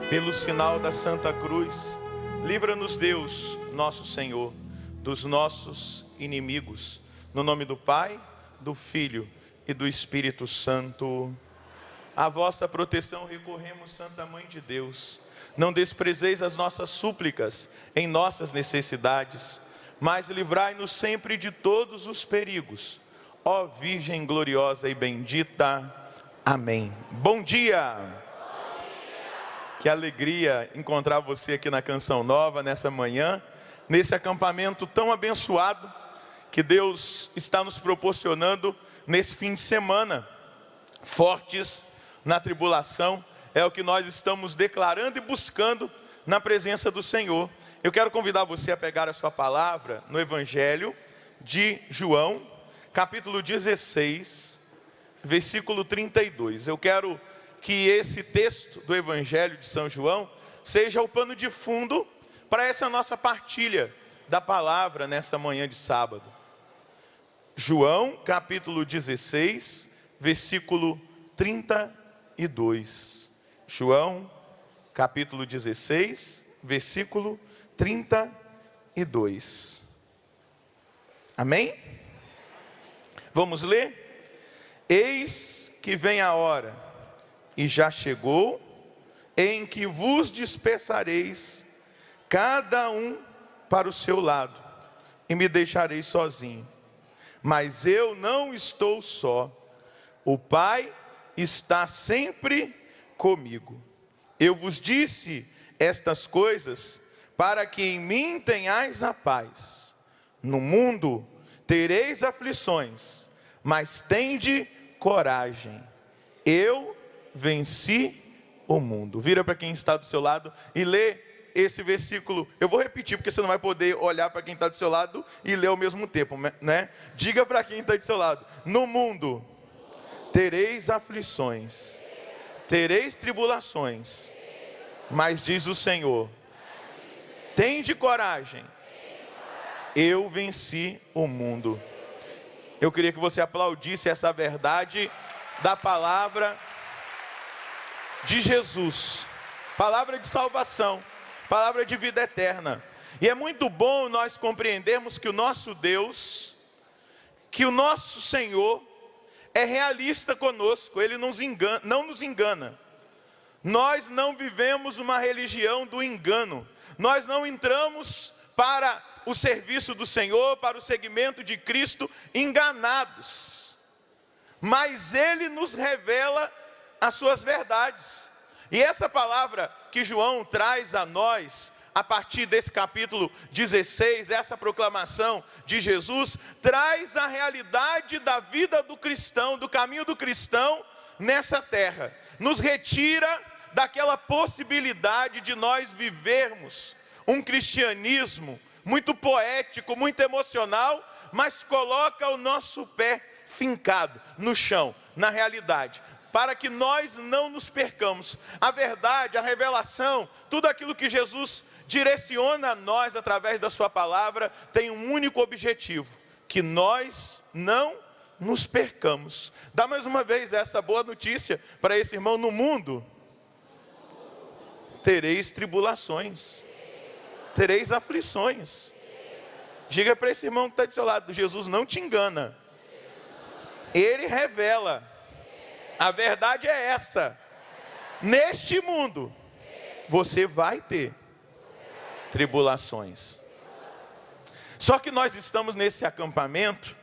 Pelo sinal da Santa Cruz, livra-nos Deus, nosso Senhor, dos nossos inimigos. No nome do Pai, do Filho e do Espírito Santo. A vossa proteção recorremos, Santa Mãe de Deus. Não desprezeis as nossas súplicas em nossas necessidades, mas livrai-nos sempre de todos os perigos. Ó Virgem gloriosa e bendita. Amém. Bom dia! Que alegria encontrar você aqui na Canção Nova, nessa manhã, nesse acampamento tão abençoado que Deus está nos proporcionando nesse fim de semana. Fortes na tribulação, é o que nós estamos declarando e buscando na presença do Senhor. Eu quero convidar você a pegar a sua palavra no Evangelho de João, capítulo 16, versículo 32. Eu quero que esse texto do Evangelho de São João seja o pano de fundo para essa nossa partilha da palavra nessa manhã de sábado. João, capítulo 16, versículo 32. João, capítulo 16, versículo 32. Amém? Vamos ler? Eis que vem a hora, e já chegou, em que vos dispersareis, cada um para o seu lado, e me deixareis sozinho. Mas eu não estou só, o Pai está sempre comigo. Eu vos disse estas coisas, para que em mim tenhais a paz. No mundo tereis aflições, mas tende coragem. Eu venci o mundo. Vira para quem está do seu lado e lê esse versículo. Eu vou repetir, porque você não vai poder olhar para quem está do seu lado e ler ao mesmo tempo, né? Diga para quem está do seu lado: no mundo tereis aflições, tereis tribulações, mas diz o Senhor, tende coragem, eu venci o mundo. Eu queria que você aplaudisse essa verdade da palavra de Jesus, palavra de salvação, palavra de vida eterna. E é muito bom nós compreendermos que o nosso Deus, que o nosso Senhor é realista conosco. Ele não nos engana. Nós não vivemos uma religião do engano. Nós não entramos para o serviço do Senhor, para o seguimento de Cristo enganados. Mas Ele nos revela as suas verdades. E essa palavra que João traz a nós, a partir desse capítulo 16, essa proclamação de Jesus, traz a realidade da vida do cristão, do caminho do cristão nessa terra. Nos retira daquela possibilidade de nós vivermos um cristianismo muito poético, muito emocional, mas coloca o nosso pé fincado no chão, na realidade, para que nós não nos percamos. A verdade, a revelação, tudo aquilo que Jesus direciona a nós através da sua palavra, tem um único objetivo: que nós não nos percamos. Dá mais uma vez essa boa notícia para esse irmão: no mundo tereis tribulações, tereis aflições. Diga para esse irmão que está do seu lado: Jesus não te engana, Ele revela. A verdade é essa: neste mundo você vai ter tribulações. Só que nós estamos nesse acampamento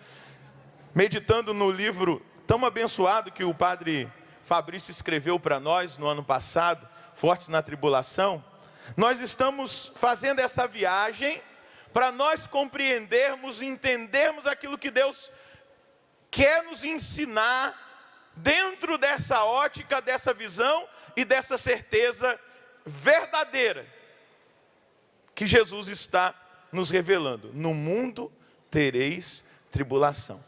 meditando no livro tão abençoado que o padre Fabrício escreveu para nós no ano passado, Fortes na Tribulação. Nós estamos fazendo essa viagem para nós compreendermos e entendermos aquilo que Deus quer nos ensinar dentro dessa ótica, dessa visão e dessa certeza verdadeira que Jesus está nos revelando. No mundo tereis tribulação.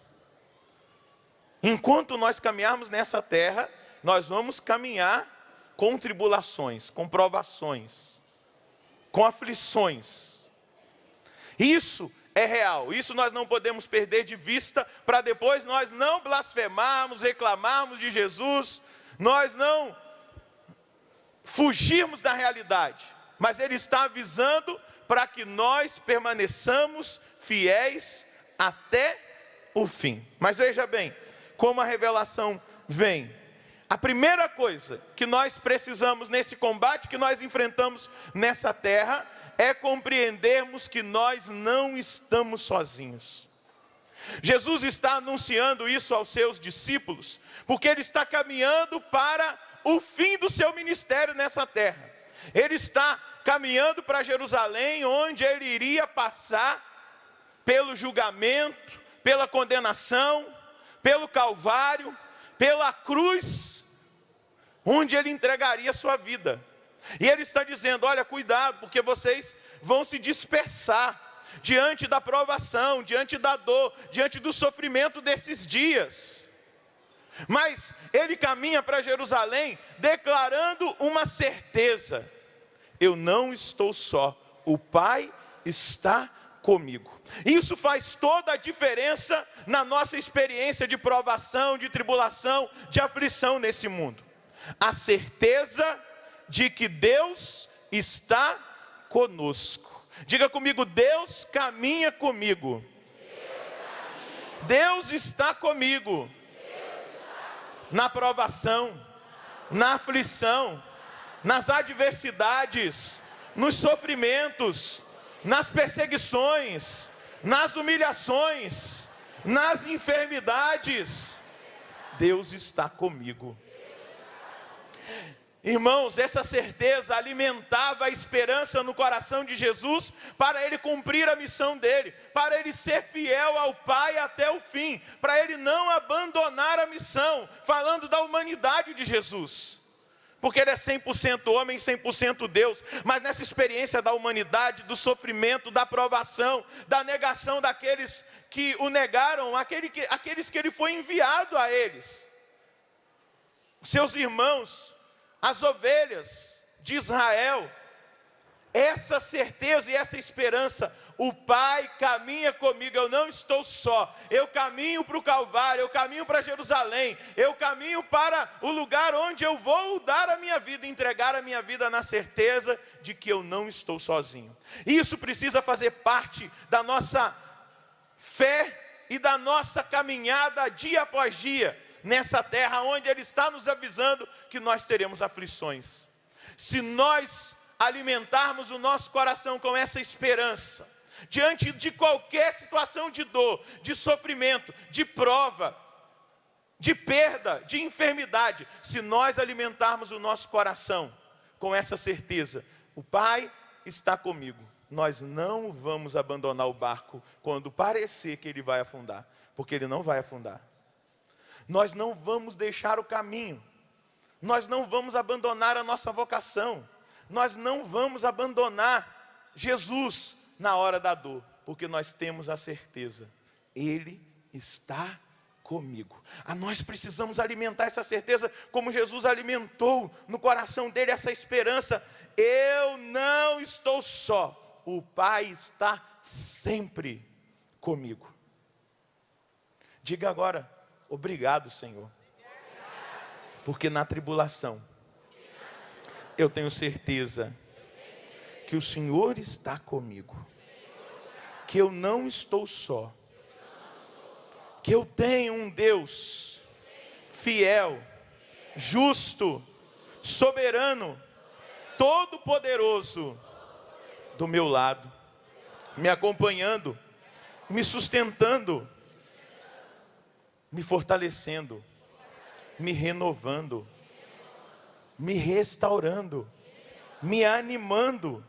Enquanto nós caminharmos nessa terra, nós vamos caminhar com tribulações, com provações, com aflições. Isso é real, isso nós não podemos perder de vista, para depois nós não blasfemarmos, reclamarmos de Jesus, nós não fugirmos da realidade, mas Ele está avisando para que nós permaneçamos fiéis até o fim. Mas veja bem, como a revelação vem. A primeira coisa que nós precisamos nesse combate que nós enfrentamos nessa terra é compreendermos que nós não estamos sozinhos. Jesus está anunciando isso aos seus discípulos, porque Ele está caminhando para o fim do seu ministério nessa terra. Ele está caminhando para Jerusalém, onde Ele iria passar pelo julgamento, pela condenação, pelo Calvário, pela cruz, onde Ele entregaria a sua vida. E Ele está dizendo, olha, cuidado, porque vocês vão se dispersar diante da provação, diante da dor, diante do sofrimento desses dias. Mas Ele caminha para Jerusalém declarando uma certeza: eu não estou só, o Pai está comigo. Isso faz toda a diferença na nossa experiência de provação, de tribulação, de aflição nesse mundo. A certeza de que Deus está conosco. Diga comigo, Deus caminha comigo. Deus está comigo. Na provação, na aflição, nas adversidades, nos sofrimentos, nas perseguições, nas humilhações, nas enfermidades. Deus está comigo. Irmãos, essa certeza alimentava a esperança no coração de Jesus para Ele cumprir a missão dele, para Ele ser fiel ao Pai até o fim, para Ele não abandonar a missão, falando da humanidade de Jesus. Porque Ele é 100% homem, 100% Deus, mas nessa experiência da humanidade, do sofrimento, da provação, da negação daqueles que o negaram, aqueles que Ele foi enviado a eles, os seus irmãos, as ovelhas de Israel, essa certeza e essa esperança, o Pai caminha comigo, eu não estou só, eu caminho para o Calvário, eu caminho para Jerusalém, eu caminho para o lugar onde eu vou dar a minha vida, entregar a minha vida na certeza de que eu não estou sozinho. Isso precisa fazer parte da nossa fé e da nossa caminhada dia após dia, nessa terra onde Ele está nos avisando que nós teremos aflições. Se nós alimentarmos o nosso coração com essa esperança, diante de qualquer situação de dor, de sofrimento, de prova, de perda, de enfermidade, se nós alimentarmos o nosso coração com essa certeza, o Pai está comigo, nós não vamos abandonar o barco quando parecer que ele vai afundar, porque ele não vai afundar. Nós não vamos deixar o caminho, nós não vamos abandonar a nossa vocação, nós não vamos abandonar Jesus na hora da dor, porque nós temos a certeza, Ele está comigo. Nós precisamos alimentar essa certeza, como Jesus alimentou no coração dele essa esperança, eu não estou só, o Pai está sempre comigo. Diga agora, obrigado, Senhor, porque na tribulação eu tenho certeza que o Senhor está comigo, que eu não estou só, que eu tenho um Deus fiel, justo, soberano, todo-poderoso do meu lado, me acompanhando, me sustentando, me fortalecendo, me renovando, me restaurando, me animando.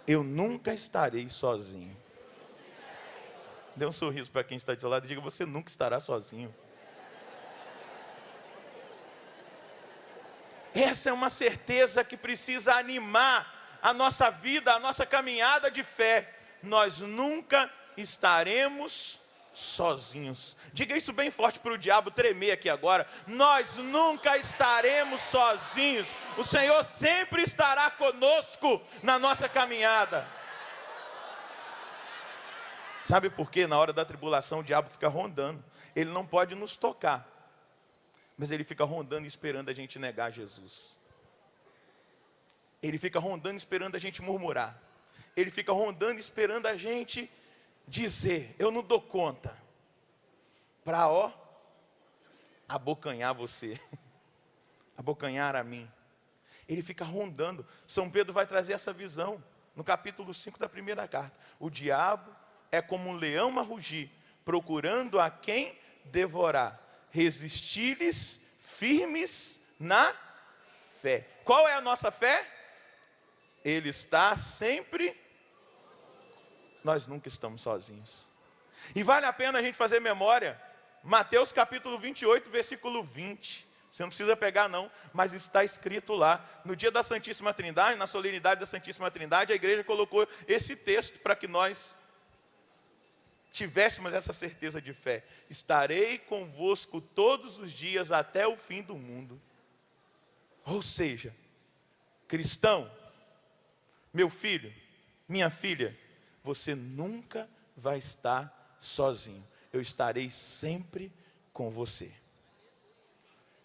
Eu nunca estarei sozinho. Dê um sorriso para quem está do seu lado e diga, você nunca estará sozinho. Essa é uma certeza que precisa animar a nossa vida, a nossa caminhada de fé. Nós nunca estaremos sozinhos. Diga isso bem forte para o diabo tremer aqui agora. Nós nunca estaremos sozinhos. O Senhor sempre estará conosco na nossa caminhada. Sabe por quê? Na hora da tribulação o diabo fica rondando. Ele não pode nos tocar, mas ele fica rondando e esperando a gente negar Jesus. Ele fica rondando esperando a gente murmurar. Ele fica rondando esperando a gente dizer, eu não dou conta. Para abocanhar você. Abocanhar a mim. Ele fica rondando. São Pedro vai trazer essa visão no capítulo 5 da primeira carta. O diabo é como um leão a rugir, procurando a quem devorar. Resistir-lhes firmes na fé. Qual é a nossa fé? Ele está sempre. Nós nunca estamos sozinhos. E vale a pena a gente fazer memória. Mateus capítulo 28, versículo 20. Você não precisa pegar não, mas está escrito lá. No dia da Santíssima Trindade, na solenidade da Santíssima Trindade, a igreja colocou esse texto para que nós tivéssemos essa certeza de fé. Estarei convosco todos os dias até o fim do mundo. Ou seja, cristão, meu filho, minha filha, você nunca vai estar sozinho. Eu estarei sempre com você.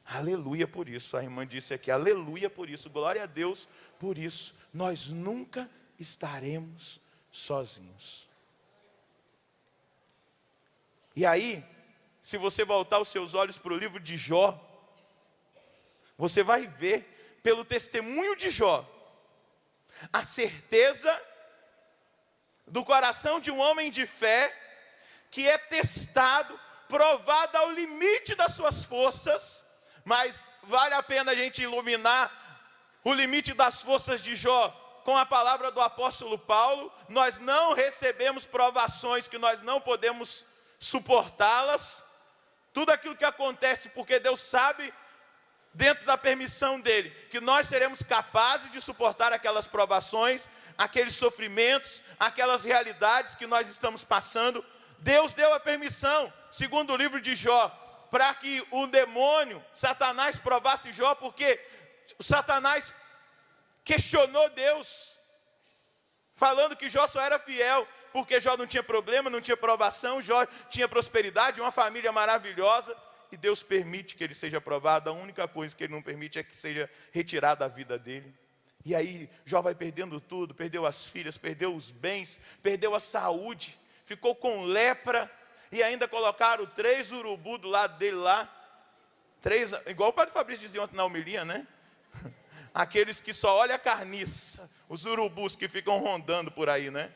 Aleluia por isso. A irmã disse aqui, aleluia por isso. Glória a Deus por isso. Nós nunca estaremos sozinhos. E aí, se você voltar os seus olhos para o livro de Jó, você vai ver, pelo testemunho de Jó, a certeza do coração de um homem de fé, que é testado, provado ao limite das suas forças, mas vale a pena a gente iluminar o limite das forças de Jó com a palavra do apóstolo Paulo. Nós não recebemos provações que nós não podemos suportá-las. Tudo aquilo que acontece porque Deus sabe, dentro da permissão dele, que nós seremos capazes de suportar aquelas provações, aqueles sofrimentos, aquelas realidades que nós estamos passando. Deus deu a permissão, segundo o livro de Jó, para que o demônio, Satanás, provasse Jó, porque o Satanás questionou Deus, falando que Jó só era fiel, porque Jó não tinha problema, não tinha provação, Jó tinha prosperidade, uma família maravilhosa, e Deus permite que ele seja provado. A única coisa que ele não permite é que seja retirada a vida dele. E aí Jó vai perdendo tudo, perdeu as filhas, perdeu os bens, perdeu a saúde, ficou com lepra, e ainda colocaram 3 urubus do lado dele lá, 3, igual o padre Fabrício dizia ontem na homilia, né? Aqueles que só olham a carniça, os urubus que ficam rondando por aí, né?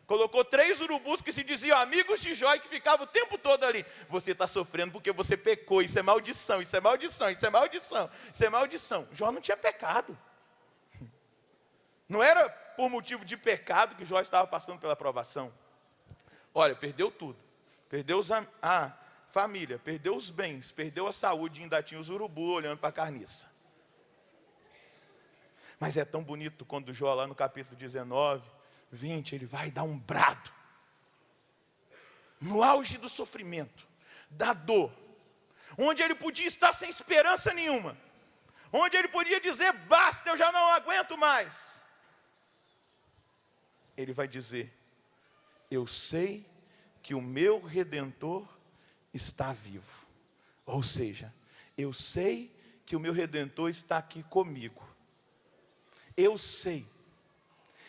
Colocou 3 urubus que se diziam amigos de Jó e que ficavam o tempo todo ali. Você está sofrendo porque você pecou, isso é maldição, isso é maldição, isso é maldição, isso é maldição. Jó não tinha pecado. Não era por motivo de pecado que Jó estava passando pela provação. Olha, perdeu tudo. Perdeu a família, perdeu os bens, perdeu a saúde e ainda tinha os urubus olhando para a carniça. Mas é tão bonito quando Jó, lá no capítulo 19, 20, ele vai dar um brado. No auge do sofrimento, da dor, onde ele podia estar sem esperança nenhuma, onde ele podia dizer, basta, eu já não aguento mais. Ele vai dizer, eu sei que o meu Redentor está vivo. Ou seja, eu sei que o meu Redentor está aqui comigo. Eu sei.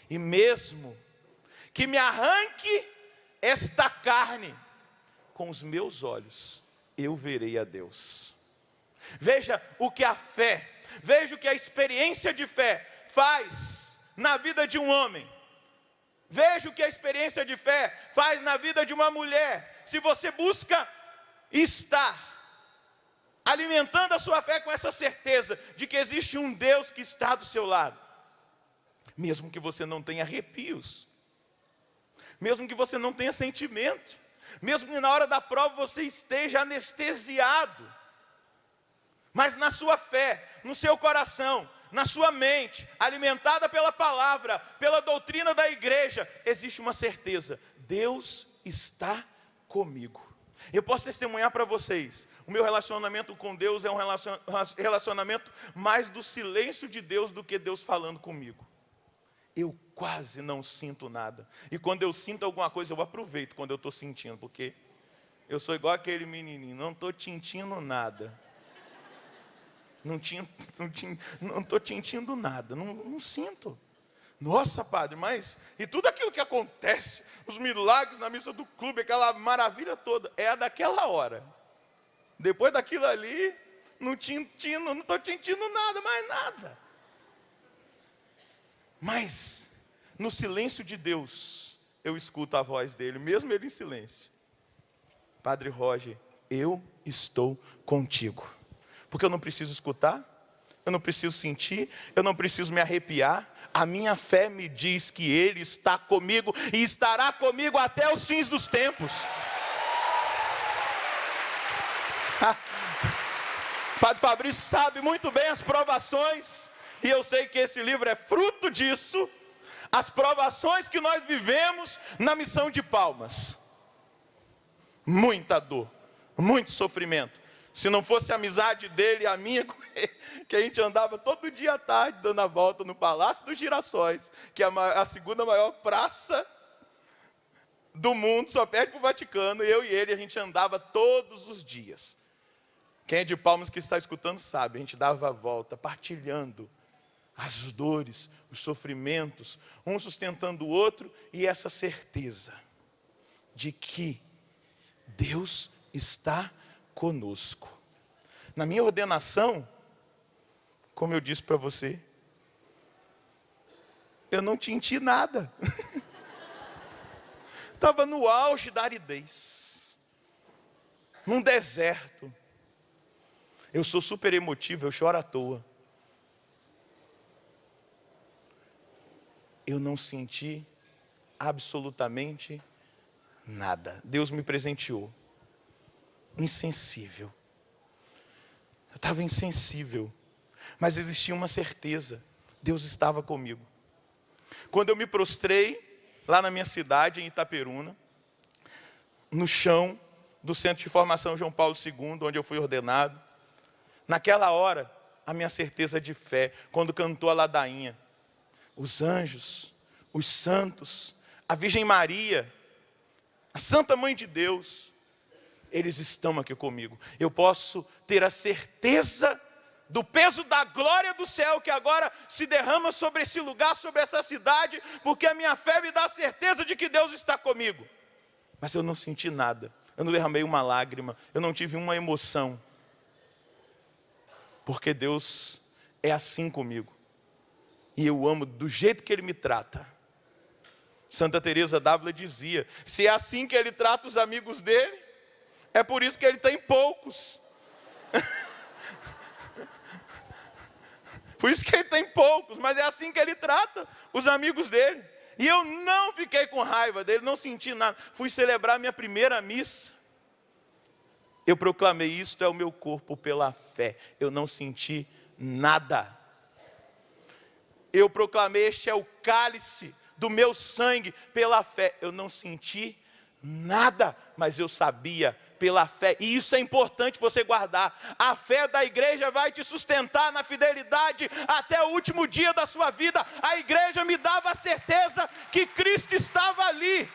E mesmo que me arranque esta carne, com os meus olhos, eu verei a Deus. Veja o que a fé, veja o que a experiência de fé faz na vida de um homem. Veja o que a experiência de fé faz na vida de uma mulher. Se você busca estar alimentando a sua fé com essa certeza de que existe um Deus que está do seu lado, mesmo que você não tenha arrepios, mesmo que você não tenha sentimento, mesmo que na hora da prova você esteja anestesiado, mas na sua fé, no seu coração, na sua mente, alimentada pela palavra, pela doutrina da igreja, existe uma certeza: Deus está comigo. Eu posso testemunhar para vocês, o meu relacionamento com Deus é um relacionamento mais do silêncio de Deus do que Deus falando comigo. Eu quase não sinto nada, e quando eu sinto alguma coisa, eu aproveito quando eu estou sentindo, porque eu sou igual aquele menininho, não estou sentindo nada. Não estou sentindo nada, não sinto. Nossa, padre, mas e tudo aquilo que acontece, os milagres na missa do clube, aquela maravilha toda, é a daquela hora. Depois daquilo ali, não estou sentindo nada, mais nada. Mas, no silêncio de Deus, eu escuto a voz dele, mesmo ele em silêncio. Padre Roger, eu estou contigo. Porque eu não preciso escutar, eu não preciso sentir, eu não preciso me arrepiar. A minha fé me diz que Ele está comigo e estará comigo até os fins dos tempos. Padre Fabrício sabe muito bem as provações, e eu sei que esse livro é fruto disso, as provações que nós vivemos na missão de Palmas. Muita dor, muito sofrimento. Se não fosse a amizade dele e a minha com ele, que a gente andava todo dia à tarde dando a volta no Palácio dos Girassóis, que é a segunda maior praça do mundo, só perde para o Vaticano, eu e ele, a gente andava todos os dias. Quem é de Palmas que está escutando sabe, a gente dava a volta, partilhando as dores, os sofrimentos, um sustentando o outro, e essa certeza de que Deus está conosco. Na minha ordenação, como eu disse para você, eu não senti nada. Estava no auge da aridez, num deserto. Eu sou super emotivo, eu choro à toa. Eu não senti absolutamente nada. Deus me presenteou. Insensível. Eu estava insensível. Mas existia uma certeza. Deus estava comigo. Quando eu me prostrei, lá na minha cidade, em Itaperuna, no chão do Centro de Formação João Paulo II, onde eu fui ordenado, naquela hora, a minha certeza de fé, quando cantou a ladainha, os anjos, os santos, a Virgem Maria, a Santa Mãe de Deus, eles estão aqui comigo. Eu posso ter a certeza do peso da glória do céu que agora se derrama sobre esse lugar, sobre essa cidade, porque a minha fé me dá a certeza de que Deus está comigo. Mas eu não senti nada, eu não derramei uma lágrima, eu não tive uma emoção, porque Deus é assim comigo, e eu amo do jeito que Ele me trata. Santa Teresa d'Ávila dizia, se é assim que Ele trata os amigos dele, é por isso que Ele tem poucos. Por isso que Ele tem poucos, mas é assim que Ele trata os amigos dele. E eu não fiquei com raiva dele, não senti nada. Fui celebrar minha primeira missa. Eu proclamei, isto é o meu corpo pela fé. Eu não senti nada. Eu proclamei, este é o cálice do meu sangue pela fé. Eu não senti nada, mas eu sabia pela fé. E isso é importante você guardar. A fé da igreja vai te sustentar na fidelidade até o último dia da sua vida. A igreja me dava a certeza que Cristo estava ali.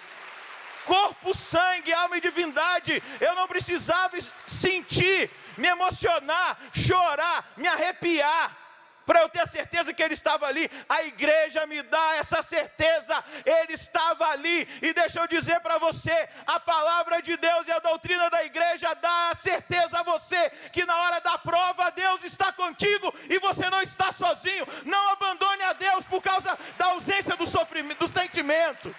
Corpo, sangue, alma e divindade. Eu não precisava sentir, me emocionar, chorar, me arrepiar, para eu ter a certeza que Ele estava ali. A igreja me dá essa certeza, Ele estava ali. E deixa eu dizer para você, a palavra de Deus e a doutrina da igreja dá a certeza a você, que na hora da prova Deus está contigo, e você não está sozinho. Não abandone a Deus por causa da ausência do sofrimento, do sentimento.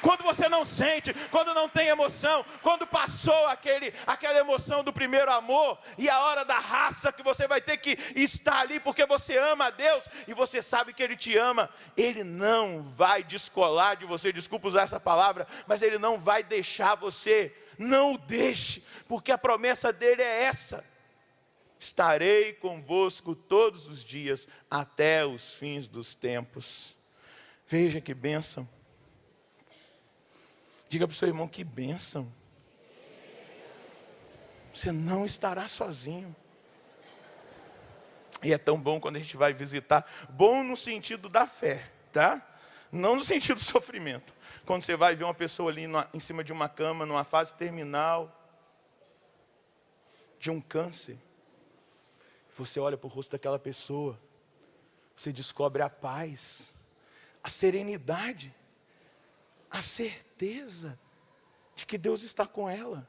Quando você não sente, quando não tem emoção, quando passou aquela emoção do primeiro amor, e a hora da raça que você vai ter que estar ali, porque você ama a Deus, e você sabe que Ele te ama, Ele não vai descolar de você, desculpa usar essa palavra, mas Ele não vai deixar você, não o deixe, porque a promessa dEle é essa: estarei convosco todos os dias, até os fins dos tempos. Veja que bênção. Diga para o seu irmão, que bênção. Você não estará sozinho. E é tão bom quando a gente vai visitar. Bom no sentido da fé, tá? Não no sentido do sofrimento. Quando você vai ver uma pessoa ali em cima de uma cama, numa fase terminal de um câncer. Você olha para o rosto daquela pessoa, você descobre a paz, a serenidade, a certeza de que Deus está com ela.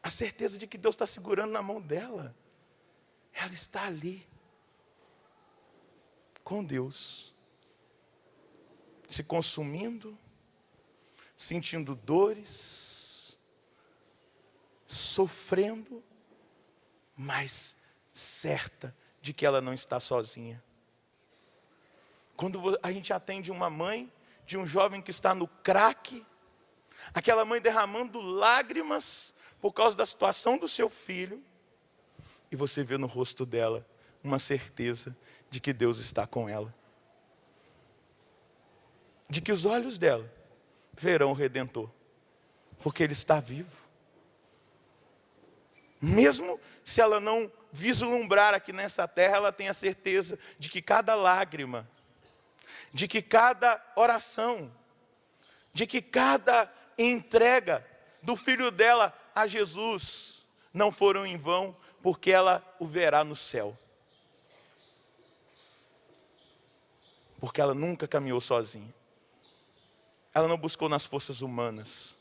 A certeza de que Deus está segurando na mão dela. Ela está ali, com Deus, se consumindo, sentindo dores, sofrendo, mas certa de que ela não está sozinha. Quando a gente atende uma mãe de um jovem que está no crack, aquela mãe derramando lágrimas por causa da situação do seu filho, e você vê no rosto dela uma certeza de que Deus está com ela. De que os olhos dela verão o Redentor, porque Ele está vivo. Mesmo se ela não vislumbrar aqui nessa terra, ela tem a certeza de que cada lágrima, de que cada oração, de que cada entrega do filho dela a Jesus não foram em vão, porque ela o verá no céu. Porque ela nunca caminhou sozinha. Ela não buscou nas forças humanas,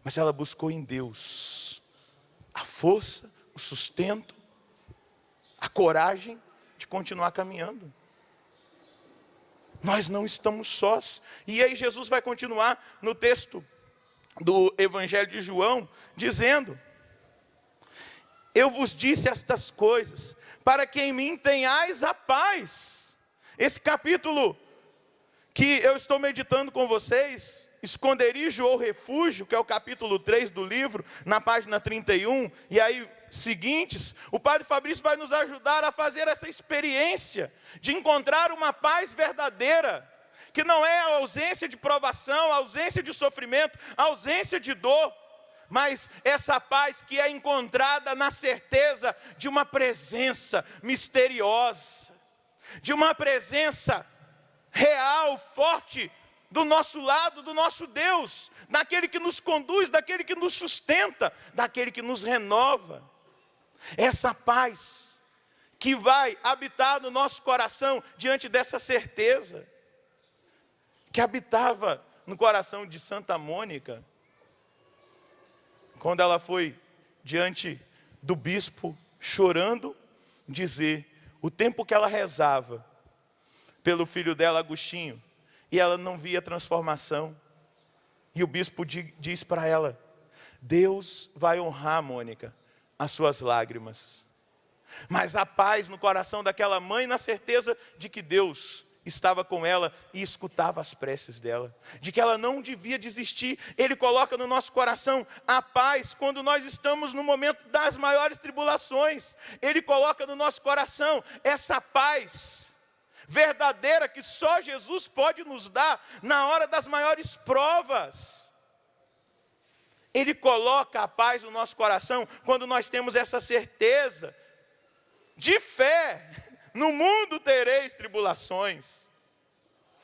mas ela buscou em Deus a força, o sustento, a coragem de continuar caminhando. Nós não estamos sós. E aí Jesus vai continuar no texto do Evangelho de João, dizendo: eu vos disse estas coisas, para que em mim tenhais a paz. Esse capítulo que eu estou meditando com vocês, esconderijo ou refúgio, que é o capítulo 3 do livro, na página 31, e aí seguintes, o Padre Fabrício vai nos ajudar a fazer essa experiência de encontrar uma paz verdadeira, que não é a ausência de provação, a ausência de sofrimento, a ausência de dor, mas essa paz que é encontrada na certeza de uma presença misteriosa, de uma presença real, forte, do nosso lado, do nosso Deus, daquele que nos conduz, daquele que nos sustenta, daquele que nos renova. Essa paz que vai habitar no nosso coração diante dessa certeza, que habitava no coração de Santa Mônica, quando ela foi diante do bispo chorando, dizer o tempo que ela rezava pelo filho dela, Agostinho, e ela não via transformação. E o bispo diz para ela: Deus vai honrar, Mônica, as suas lágrimas. Mas a paz no coração daquela mãe, na certeza de que Deus estava com ela e escutava as preces dela, de que ela não devia desistir. Ele coloca no nosso coração a paz quando nós estamos no momento das maiores tribulações. Ele coloca no nosso coração essa paz verdadeira que só Jesus pode nos dar na hora das maiores provas. Ele coloca a paz no nosso coração quando nós temos essa certeza de fé. No mundo tereis tribulações.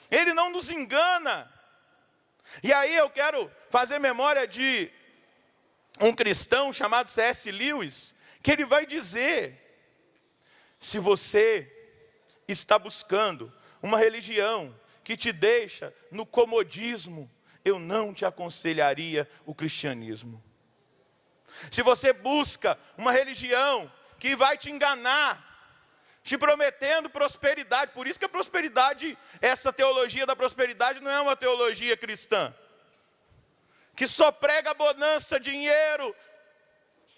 Ele não nos engana. E aí eu quero fazer memória de um cristão chamado C.S. Lewis, que ele vai dizer: se você está buscando uma religião que te deixa no comodismo, eu não te aconselharia o cristianismo. Se você busca uma religião que vai te enganar, te prometendo prosperidade, por isso que a prosperidade, essa teologia da prosperidade não é uma teologia cristã, que só prega bonança, dinheiro.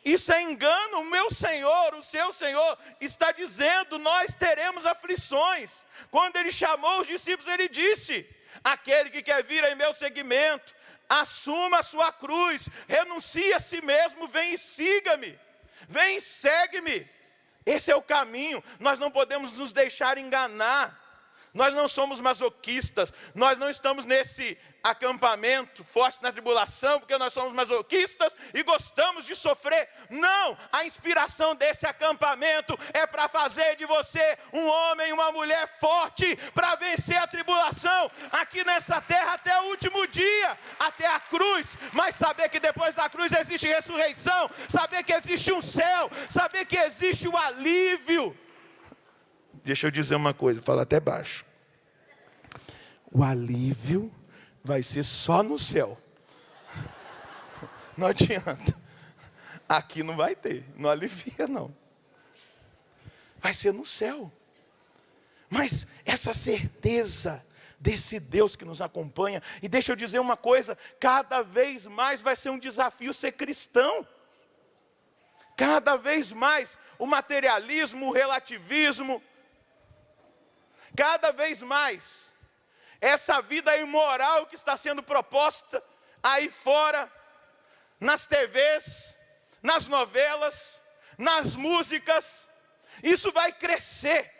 Isso é engano. O meu Senhor, o seu Senhor, está dizendo: nós teremos aflições. Quando Ele chamou os discípulos, Ele disse: aquele que quer vir em meu seguimento, assuma a sua cruz, renuncie a si mesmo, vem e siga-me, vem e segue-me. Esse é o caminho. Nós não podemos nos deixar enganar. Nós não somos masoquistas, nós não estamos nesse acampamento forte na tribulação, porque nós somos masoquistas e gostamos de sofrer. Não, a inspiração desse acampamento é para fazer de você um homem e uma mulher forte, para vencer a tribulação, aqui nessa terra até o último dia, até a cruz, mas saber que depois da cruz existe ressurreição, saber que existe um céu, saber que existe o alívio. Deixa eu dizer uma coisa, fala até baixo. O alívio vai ser só no céu. Não adianta. Aqui não vai ter, não alivia não. Vai ser no céu. Mas essa certeza desse Deus que nos acompanha, e deixa eu dizer uma coisa, cada vez mais vai ser um desafio ser cristão. Cada vez mais o materialismo, o relativismo, cada vez mais essa vida imoral que está sendo proposta aí fora, nas TVs, nas novelas, nas músicas, isso vai crescer.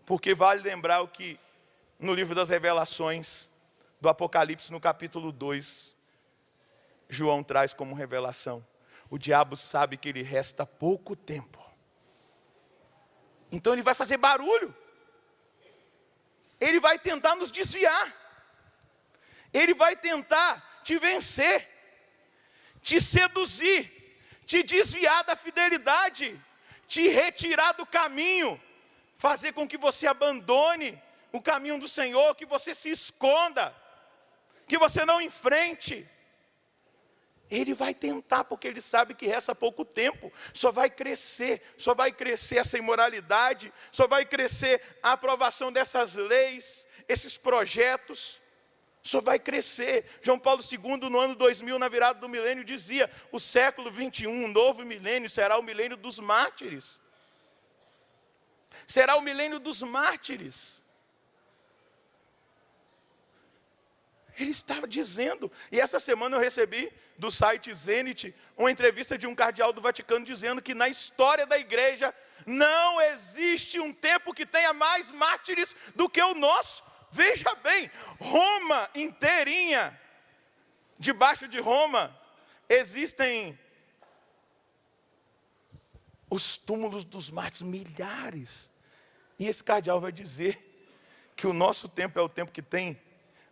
Porque vale lembrar o que no livro das Revelações, do Apocalipse, no capítulo 2, João traz como revelação. O diabo sabe que lhe resta pouco tempo. Então ele vai fazer barulho. Ele vai tentar nos desviar. Ele vai tentar te vencer, te seduzir, te desviar da fidelidade, te retirar do caminho, fazer com que você abandone o caminho do Senhor, que você se esconda, que você não enfrente. Ele vai tentar, porque ele sabe que resta pouco tempo, só vai crescer essa imoralidade, só vai crescer a aprovação dessas leis, esses projetos, só vai crescer. João Paulo II, no ano 2000, na virada do milênio, dizia: o século 21, um novo milênio, será o milênio dos mártires. Será o milênio dos mártires. Ele estava dizendo, e essa semana eu recebi do site Zenit uma entrevista de um cardeal do Vaticano dizendo que na história da igreja não existe um tempo que tenha mais mártires do que o nosso. Veja bem, Roma inteirinha, debaixo de Roma, existem os túmulos dos mártires, milhares. E esse cardeal vai dizer que o nosso tempo é o tempo que tem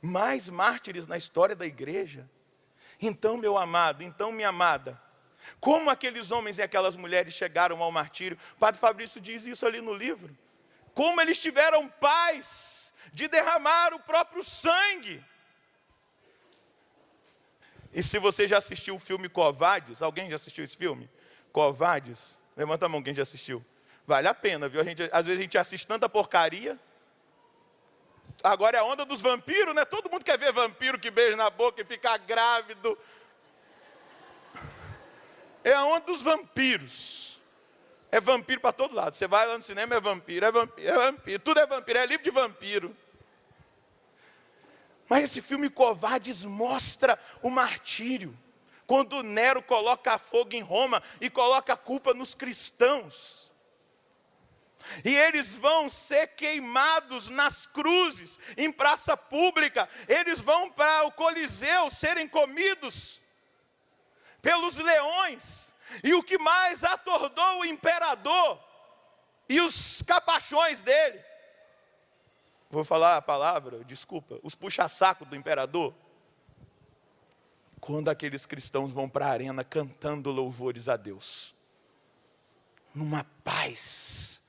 mais mártires na história da igreja. Então, meu amado, então, minha amada, como aqueles homens e aquelas mulheres chegaram ao martírio? O Padre Fabrício diz isso ali no livro. Como eles tiveram paz de derramar o próprio sangue. E se você já assistiu o filme Covardes, alguém já assistiu esse filme? Covardes? Levanta a mão quem já assistiu. Vale a pena, viu? Às vezes a gente assiste tanta porcaria. Agora é a onda dos vampiros, né? Todo mundo quer ver vampiro que beija na boca e fica grávido. É a onda dos vampiros. É vampiro para todo lado. Você vai lá no cinema, é vampiro, é vampiro, é vampiro. Tudo é vampiro, é livro de vampiro. Mas esse filme Covardes mostra o martírio. Quando Nero coloca fogo em Roma e coloca a culpa nos cristãos. E eles vão ser queimados nas cruzes, em praça pública. Eles vão para o Coliseu serem comidos pelos leões. E o que mais atordou o imperador e os capachões dele, vou falar a palavra, desculpa, os puxa-saco do imperador, quando aqueles cristãos vão para a arena cantando louvores a Deus, numa paz,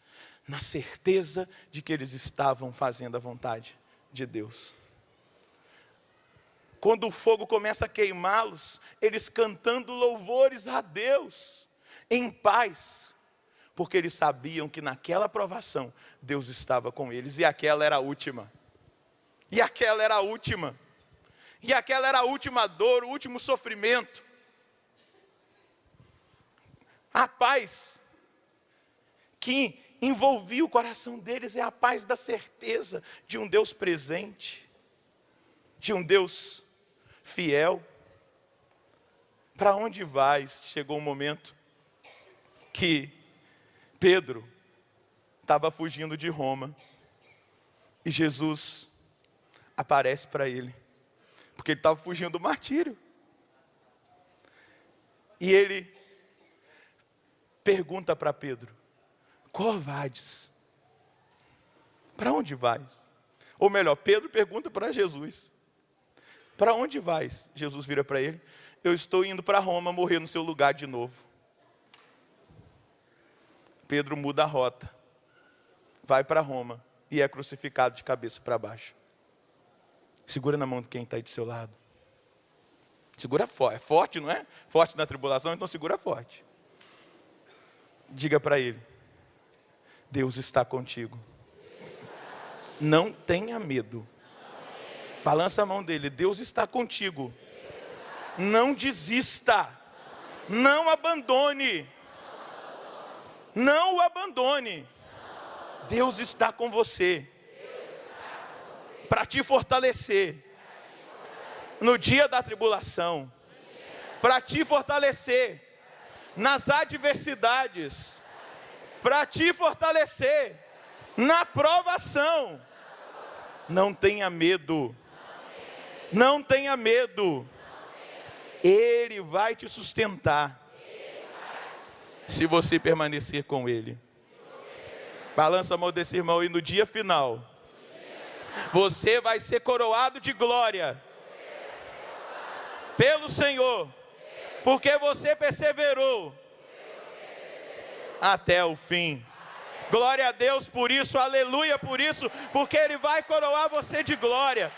na certeza de que eles estavam fazendo a vontade de Deus. Quando o fogo começa a queimá-los, eles cantando louvores a Deus, em paz, porque eles sabiam que naquela provação, Deus estava com eles, e aquela era a última, e aquela era a última, e aquela era a última dor, o último sofrimento. A paz que envolvia o coração deles é a paz da certeza de um Deus presente, de um Deus fiel. Para onde vais? Chegou um momento que Pedro estava fugindo de Roma. E Jesus aparece para ele, porque ele estava fugindo do martírio. E ele pergunta para Pedro: covardes, para onde vais? Ou melhor, Pedro pergunta para Jesus: para onde vais? Jesus vira para ele: eu estou indo para Roma morrer no seu lugar de novo. Pedro muda a rota, vai para Roma e é crucificado de cabeça para baixo. Segura na mão de quem está aí do seu lado. Segura forte, é forte, não é? Forte na tribulação, então segura forte. Diga para ele: Deus está contigo. Não tenha medo. Balança a mão dele: Deus está contigo. Não desista. Não abandone. Não o abandone. Deus está com você. Para te fortalecer. No dia da tribulação. Para te fortalecer. Nas adversidades. Para te fortalecer. Na provação. Não tenha medo. Não tenha medo. Ele vai te sustentar. Se você permanecer com Ele. Balança a mão desse irmão e no dia final, você vai ser coroado de glória. Pelo Senhor. Porque você perseverou. Até o fim. Glória a Deus por isso, aleluia por isso. Porque Ele vai coroar você de glória.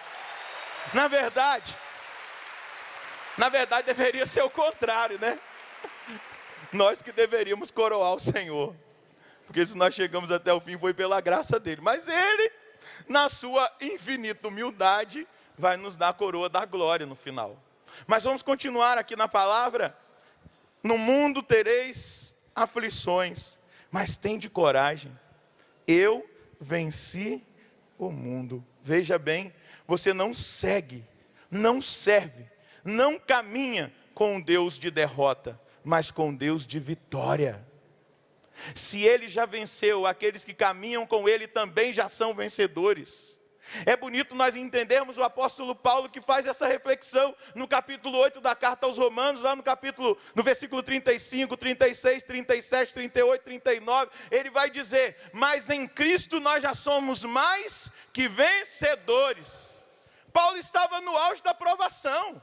Na verdade deveria ser o contrário, né? Nós que deveríamos coroar o Senhor. Porque se nós chegamos até o fim foi pela graça dele. Mas Ele, na sua infinita humildade, vai nos dar a coroa da glória no final. Mas vamos continuar aqui na palavra. No mundo tereis aflições, mas tende coragem. Eu venci o mundo. Veja bem, você não segue, não serve, não caminha com um Deus de derrota, mas com um Deus de vitória. Se Ele já venceu, aqueles que caminham com Ele também já são vencedores. É bonito nós entendermos o apóstolo Paulo que faz essa reflexão no capítulo 8 da carta aos Romanos, lá no versículo 35, 36, 37, 38, 39, ele vai dizer: mas em Cristo nós já somos mais que vencedores. Paulo estava no auge da provação.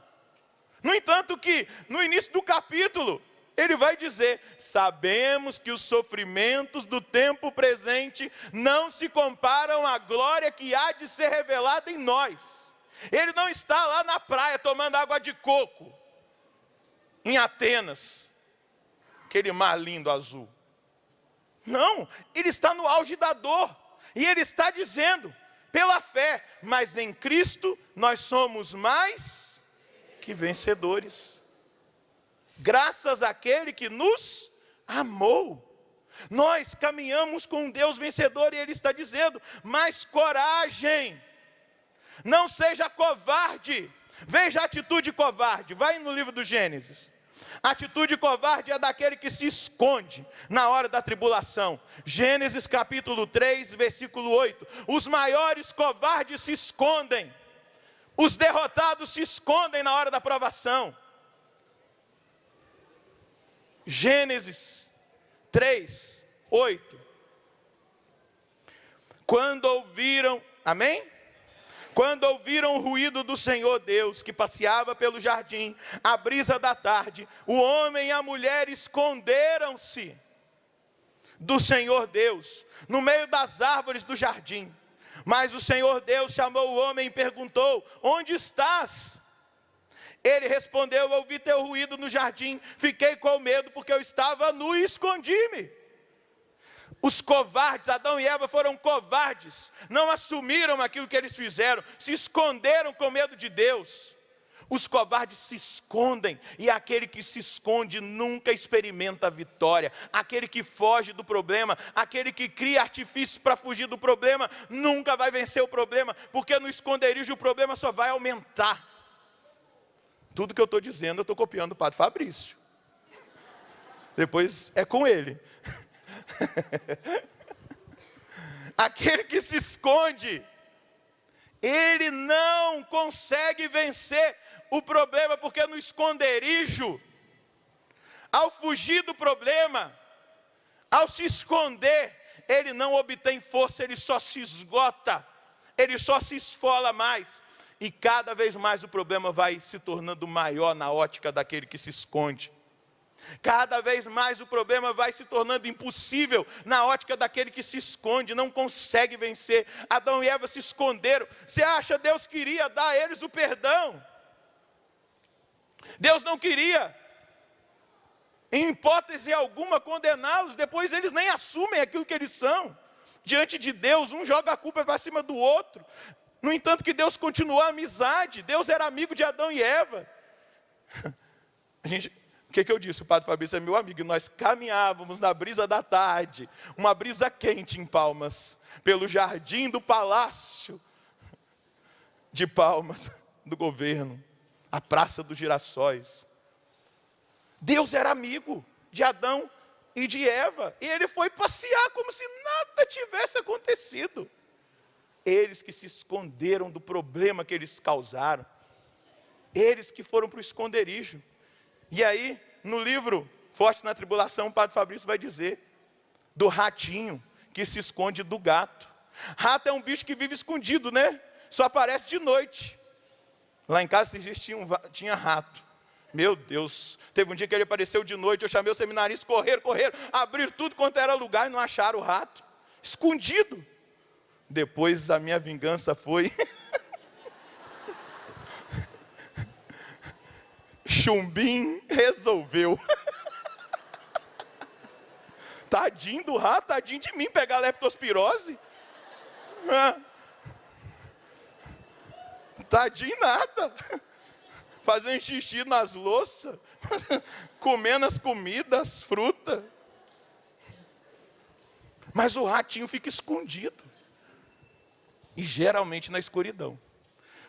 No entanto que no início do capítulo, ele vai dizer: sabemos que os sofrimentos do tempo presente não se comparam à glória que há de ser revelada em nós. Ele não está lá na praia tomando água de coco, em Atenas, aquele mar lindo azul. Não, ele está no auge da dor, e ele está dizendo, pela fé, mas em Cristo nós somos mais que vencedores. Graças àquele que nos amou. Nós caminhamos com um Deus vencedor e Ele está dizendo: mas coragem, não seja covarde. Veja a atitude covarde, vai no livro do Gênesis. A atitude covarde é daquele que se esconde na hora da tribulação. Gênesis capítulo 3, versículo 8. Os maiores covardes se escondem. Os derrotados se escondem na hora da provação. Gênesis 3, 8. Quando ouviram, amém? Quando ouviram o ruído do Senhor Deus, que passeava pelo jardim, à brisa da tarde, o homem e a mulher esconderam-se do Senhor Deus, no meio das árvores do jardim. Mas o Senhor Deus chamou o homem e perguntou: onde estás? Ele respondeu: ouvi teu ruído no jardim, fiquei com medo porque eu estava nu e escondi-me. Os covardes, Adão e Eva foram covardes, não assumiram aquilo que eles fizeram, se esconderam com medo de Deus. Os covardes se escondem, e aquele que se esconde nunca experimenta a vitória. Aquele que foge do problema, aquele que cria artifícios para fugir do problema, nunca vai vencer o problema, porque no esconderijo o problema só vai aumentar. Tudo que eu estou dizendo, eu estou copiando o Padre Fabrício. Depois é com ele. Aquele que se esconde ele não consegue vencer o problema, porque no esconderijo, ao fugir do problema, ao se esconder, ele não obtém força, ele só se esgota, ele só se esfola mais. E cada vez mais o problema vai se tornando maior na ótica daquele que se esconde. Cada vez mais o problema vai se tornando impossível na ótica daquele que se esconde, não consegue vencer. Adão e Eva se esconderam. Você acha que Deus queria dar a eles o perdão? Deus não queria, em hipótese alguma, condená-los. Depois eles nem assumem aquilo que eles são. Diante de Deus, um joga a culpa para cima do outro. No entanto que Deus continuou a amizade. Deus era amigo de Adão e Eva. O que eu disse? O padre Fabrício é meu amigo, e nós caminhávamos na brisa da tarde, uma brisa quente em Palmas, pelo jardim do Palácio de Palmas, do governo, a Praça dos Girassóis. Deus era amigo de Adão e de Eva, e ele foi passear como se nada tivesse acontecido. Eles que se esconderam do problema que eles causaram, eles que foram para o esconderijo. E aí, no livro Forte na Tribulação, o padre Fabrício vai dizer do ratinho que se esconde do gato. Rato é um bicho que vive escondido, né? Só aparece de noite. Lá em casa tinha rato. Meu Deus, teve um dia que ele apareceu de noite, eu chamei o seminarista, correram, abriram tudo quanto era lugar e não acharam o rato. Escondido. Depois a minha vingança foi... Chumbim resolveu. Tadinho do rato, tadinho de mim pegar leptospirose. Tadinho nada. Fazendo xixi nas louças, comendo as comidas, as frutas. Mas o ratinho fica escondido. E geralmente na escuridão.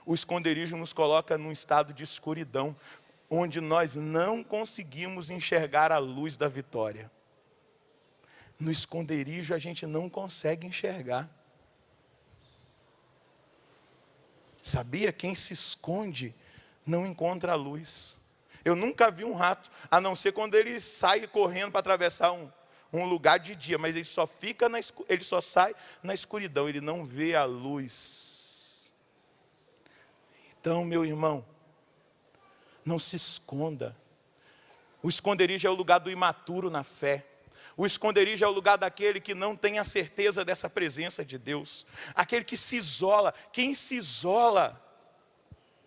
O esconderijo nos coloca num estado de escuridão, onde nós não conseguimos enxergar a luz da vitória. No esconderijo a gente não consegue enxergar. Sabia? Quem se esconde não encontra a luz. Eu nunca vi um rato, a não ser quando ele sai correndo para atravessar um lugar de dia, mas ele só fica ele só sai na escuridão, ele não vê a luz. Então, meu irmão, não se esconda. O esconderijo é o lugar do imaturo na fé. O esconderijo é o lugar daquele que não tem a certeza dessa presença de Deus. Aquele que se isola. Quem se isola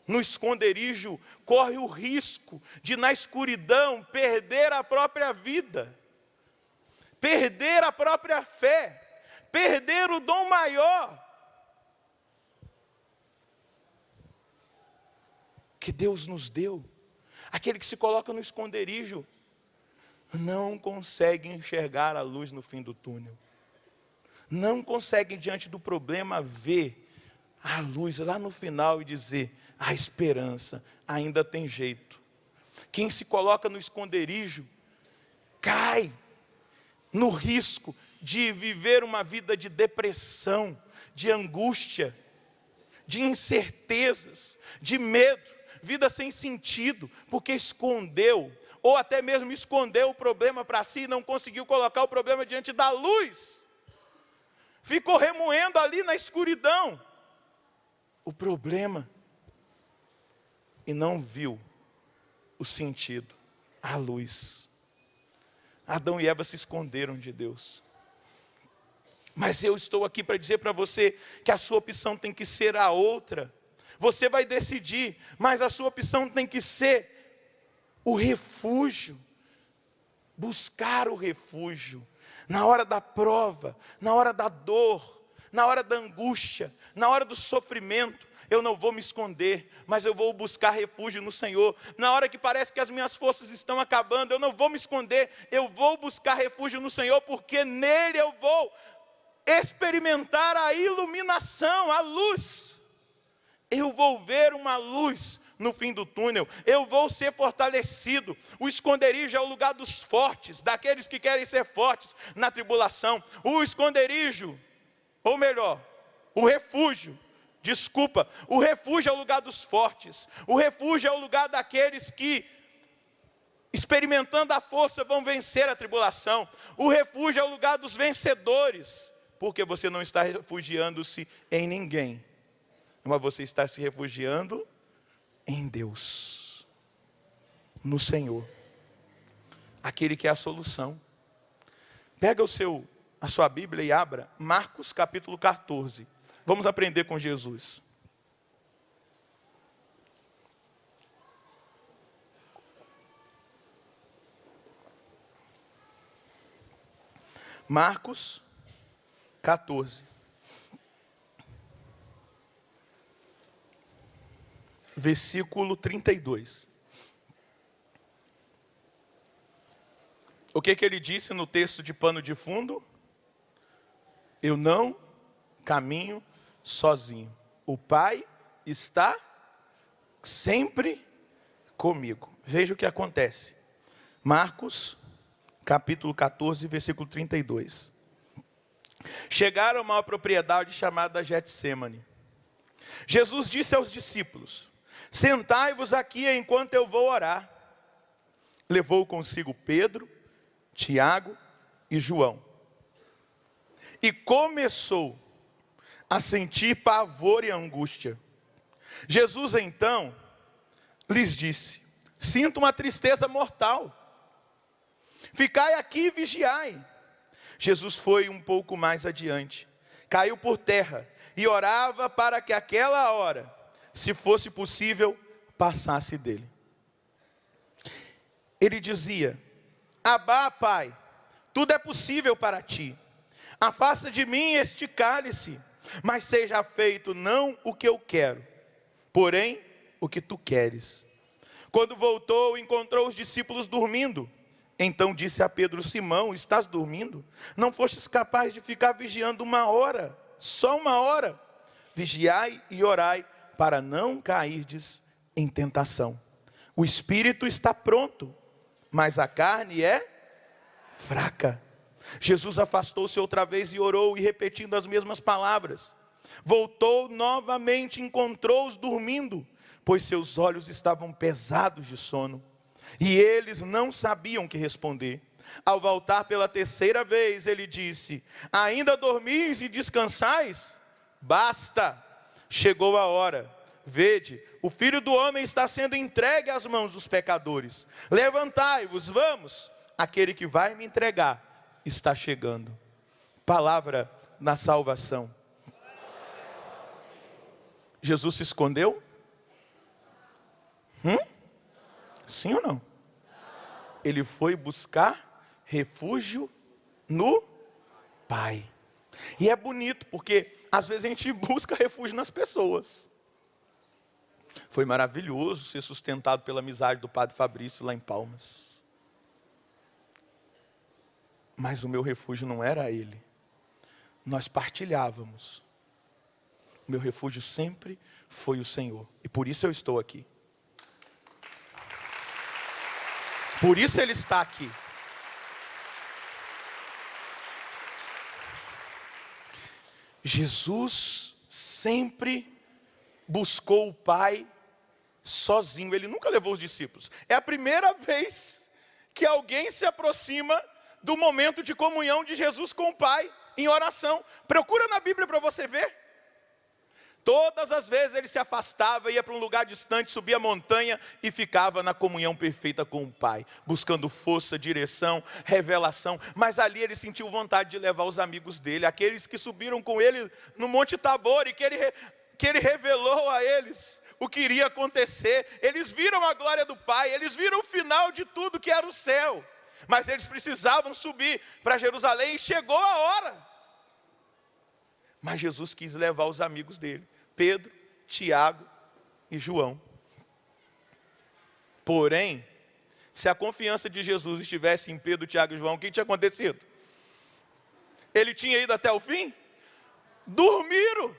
no esconderijo corre o risco de, na escuridão, perder a própria vida, perder a própria fé, perder o dom maior que Deus nos deu. Aquele que se coloca no esconderijo não consegue enxergar a luz no fim do túnel. Não consegue, diante do problema, ver a luz lá no final e dizer: a esperança ainda tem jeito. Quem se coloca no esconderijo cai no risco de viver uma vida de depressão, de angústia, de incertezas, de medo, vida sem sentido, porque escondeu, ou até mesmo escondeu o problema para si e não conseguiu colocar o problema diante da luz. Ficou remoendo ali na escuridão o problema e não viu o sentido, a luz. Adão e Eva se esconderam de Deus. Mas eu estou aqui para dizer para você que a sua opção tem que ser a outra. Você vai decidir, mas a sua opção tem que ser o refúgio. Buscar o refúgio. Na hora da prova, na hora da dor, na hora da angústia, na hora do sofrimento. Eu não vou me esconder, mas eu vou buscar refúgio no Senhor. Na hora que parece que as minhas forças estão acabando, eu não vou me esconder, eu vou buscar refúgio no Senhor, porque nele eu vou experimentar a iluminação, a luz. Eu vou ver uma luz no fim do túnel, eu vou ser fortalecido. O esconderijo é o lugar dos fortes, daqueles que querem ser fortes na tribulação. O esconderijo, ou melhor, o refúgio Desculpa, o refúgio é o lugar dos fortes. O refúgio é o lugar daqueles que, experimentando a força, vão vencer a tribulação. O refúgio é o lugar dos vencedores. Porque você não está refugiando-se em ninguém, mas você está se refugiando em Deus, no Senhor, aquele que é a solução. Pega a sua Bíblia e abra Marcos capítulo 14. Vamos aprender com Jesus. Marcos 14. Versículo 32. O que ele disse no texto de pano de fundo? Eu não caminho sozinho. O Pai está sempre comigo. Veja o que acontece. Marcos, capítulo 14, versículo 32. Chegaram a uma propriedade chamada Getsêmani. Jesus disse aos discípulos: sentai-vos aqui enquanto eu vou orar. Levou consigo Pedro, Tiago e João. E começou a sentir pavor e angústia. Jesus então lhes disse: sinto uma tristeza mortal. Ficai aqui e vigiai. Jesus foi um pouco mais adiante, caiu por terra e orava para que aquela hora, se fosse possível, passasse dele. Ele dizia: Abá, Pai, tudo é possível para ti. Afasta de mim este cálice, mas seja feito não o que eu quero, porém o que tu queres. Quando voltou, encontrou os discípulos dormindo. Então disse a Pedro: Simão, estás dormindo? Não fostes capaz de ficar vigiando 1 hora, só 1 hora? Vigiai e orai, para não cairdes em tentação. O espírito está pronto, mas a carne é fraca. Jesus afastou-se outra vez e orou, e repetindo as mesmas palavras, voltou novamente e encontrou-os dormindo, pois seus olhos estavam pesados de sono. E eles não sabiam o que responder. Ao voltar pela terceira vez, ele disse: ainda dormis e descansais? Basta, chegou a hora. Vede, o Filho do Homem está sendo entregue às mãos dos pecadores. Levantai-vos, vamos, aquele que vai me entregar está chegando. Palavra na salvação. Jesus se escondeu? Sim ou não? Ele foi buscar refúgio no Pai. E é bonito, porque às vezes a gente busca refúgio nas pessoas. Foi maravilhoso ser sustentado pela amizade do Padre Fabrício lá em Palmas. Mas o meu refúgio não era ele. Nós partilhávamos. O meu refúgio sempre foi o Senhor. E por isso eu estou aqui. Por isso ele está aqui. Jesus sempre buscou o Pai sozinho. Ele nunca levou os discípulos. É a primeira vez que alguém se aproxima do momento de comunhão de Jesus com o Pai em oração. Procura na Bíblia para você ver. Todas as vezes ele se afastava, ia para um lugar distante, subia a montanha e ficava na comunhão perfeita com o Pai, buscando força, direção, revelação. Mas ali ele sentiu vontade de levar os amigos dele, aqueles que subiram com ele no Monte Tabor, e que ele revelou a eles o que iria acontecer. Eles viram a glória do Pai, eles viram o final de tudo que era o céu. Mas eles precisavam subir para Jerusalém e chegou a hora. Mas Jesus quis levar os amigos dele, Pedro, Tiago e João. Porém, se a confiança de Jesus estivesse em Pedro, Tiago e João, o que tinha acontecido? Ele tinha ido até o fim? Dormiram.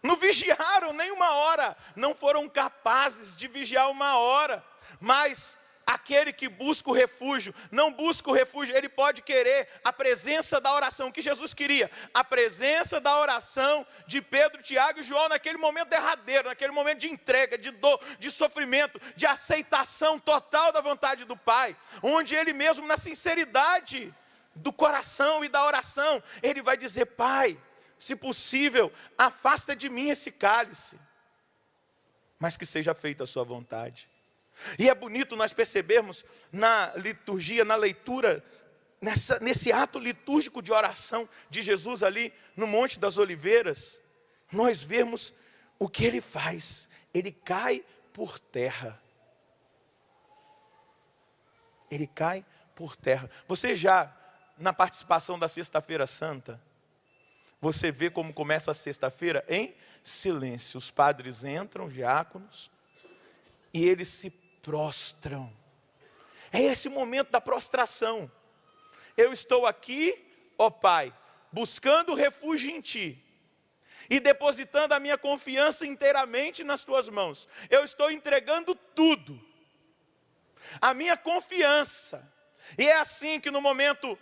Não vigiaram nem 1 hora. Não foram capazes de vigiar 1 hora. Mas Aquele que busca o refúgio, não busca o refúgio, ele pode querer a presença da oração, o que Jesus queria, a presença da oração de Pedro, Tiago e João naquele momento derradeiro, naquele momento de entrega, de dor, de sofrimento, de aceitação total da vontade do Pai, onde ele mesmo, na sinceridade do coração e da oração, ele vai dizer: Pai, se possível, afasta de mim esse cálice, mas que seja feita a sua vontade. E é bonito nós percebermos na liturgia, na leitura, nesse ato litúrgico de oração de Jesus ali no Monte das Oliveiras, nós vemos o que ele faz. Ele cai por terra. Ele cai por terra. Você já, na participação da Sexta-feira Santa, você vê como começa a sexta-feira? Em silêncio. Os padres entram, diáconos, e eles se prostram. É esse momento da prostração. Eu estou aqui, ó Pai, buscando refúgio em Ti, e depositando a minha confiança inteiramente nas Tuas mãos. Eu estou entregando tudo, a minha confiança. E é assim que no momento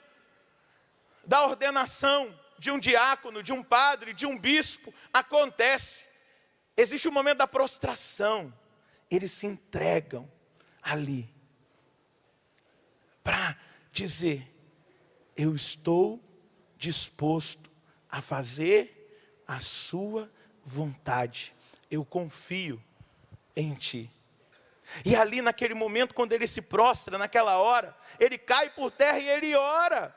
da ordenação de um diácono, de um padre, de um bispo, acontece. Existe o momento da prostração. Eles se entregam ali para dizer: eu estou disposto a fazer a sua vontade. Eu confio em Ti. E ali naquele momento, quando ele se prostra, naquela hora, ele cai por terra e ele ora.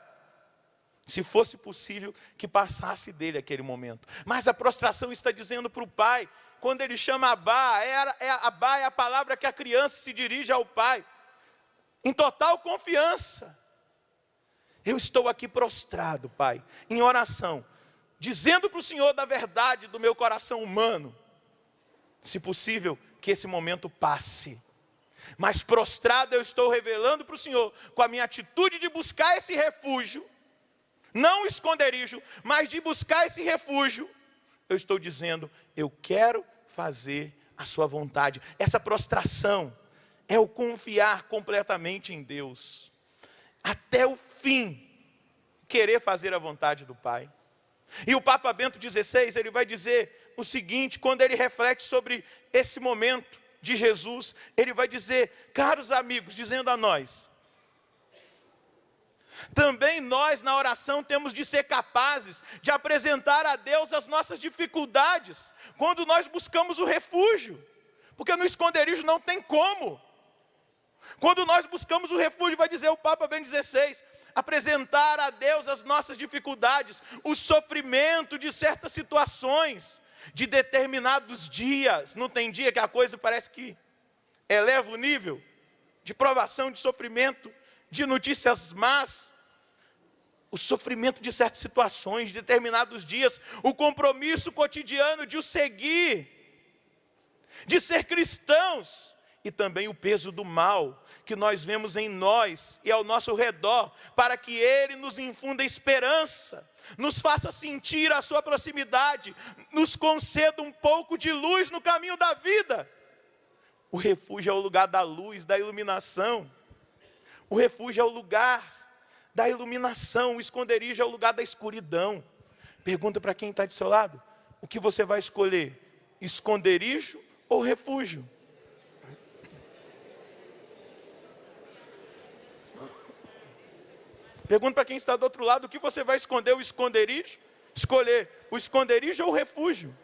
Se fosse possível que passasse dele aquele momento. Mas a prostração está dizendo para o Pai, quando ele chama Abá, Abá é a palavra que a criança se dirige ao Pai, em total confiança. Eu estou aqui prostrado, Pai, em oração, dizendo para o Senhor da verdade do meu coração humano, se possível, que esse momento passe. Mas prostrado eu estou revelando para o Senhor, com a minha atitude de buscar esse refúgio, não esconderijo, mas de buscar esse refúgio, eu estou dizendo: eu quero fazer a sua vontade. Essa prostração é o confiar completamente em Deus, até o fim, querer fazer a vontade do Pai. E o Papa Bento XVI, ele vai dizer o seguinte, quando ele reflete sobre esse momento de Jesus, ele vai dizer: caros amigos, dizendo a nós, também nós na oração temos de ser capazes de apresentar a Deus as nossas dificuldades, quando nós buscamos o refúgio, porque no esconderijo não tem como. Quando nós buscamos o refúgio, vai dizer o Papa Bento XVI, apresentar a Deus as nossas dificuldades, o sofrimento de certas situações, de determinados dias. Não tem dia que a coisa parece que eleva o nível de provação, de sofrimento, de notícias más, o sofrimento de certas situações, de determinados dias, o compromisso cotidiano de o seguir, de ser cristãos, e também o peso do mal que nós vemos em nós e ao nosso redor, para que Ele nos infunda esperança, nos faça sentir a sua proximidade, nos conceda um pouco de luz no caminho da vida. O refúgio é o lugar da luz, da iluminação. O refúgio é o lugar da iluminação, o esconderijo é o lugar da escuridão. Pergunta para quem está do seu lado: o que você vai escolher? Esconderijo ou refúgio? Pergunta para quem está do outro lado: o que você vai esconder? O esconderijo? Escolher o esconderijo ou o refúgio?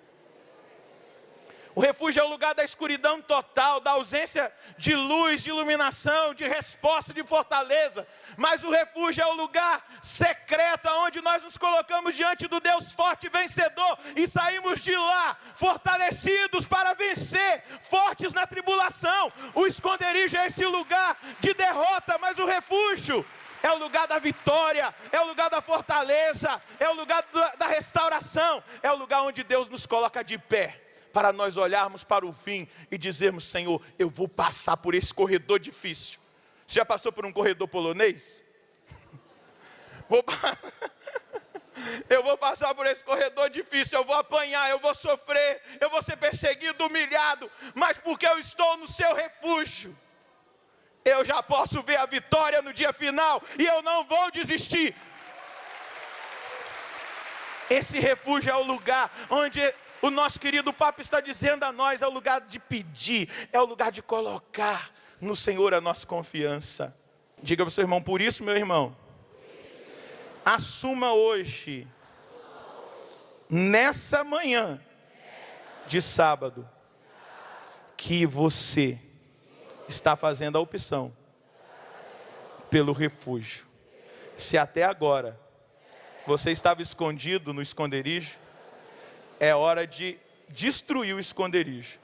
O refúgio é o lugar da escuridão total, da ausência de luz, de iluminação, de resposta, de fortaleza. Mas o refúgio é o lugar secreto, onde nós nos colocamos diante do Deus forte e vencedor, e saímos de lá fortalecidos para vencer, fortes na tribulação. O esconderijo é esse lugar de derrota, mas o refúgio é o lugar da vitória, é o lugar da fortaleza, é o lugar da restauração, é o lugar onde Deus nos coloca de pé, para nós olharmos para o fim e dizermos: Senhor, eu vou passar por esse corredor difícil. Você já passou por um corredor polonês? Eu vou passar por esse corredor difícil, eu vou apanhar, eu vou sofrer, eu vou ser perseguido, humilhado, mas porque eu estou no seu refúgio, eu já posso ver a vitória no dia final, e eu não vou desistir. Esse refúgio é o lugar onde o nosso querido Papa está dizendo a nós, é o lugar de pedir, é o lugar de colocar no Senhor a nossa confiança. Diga para o seu irmão, por isso, meu irmão, assuma hoje, nessa manhã de sábado, que você está fazendo a opção pelo refúgio. Se até agora você estava escondido no esconderijo, é hora de destruir o esconderijo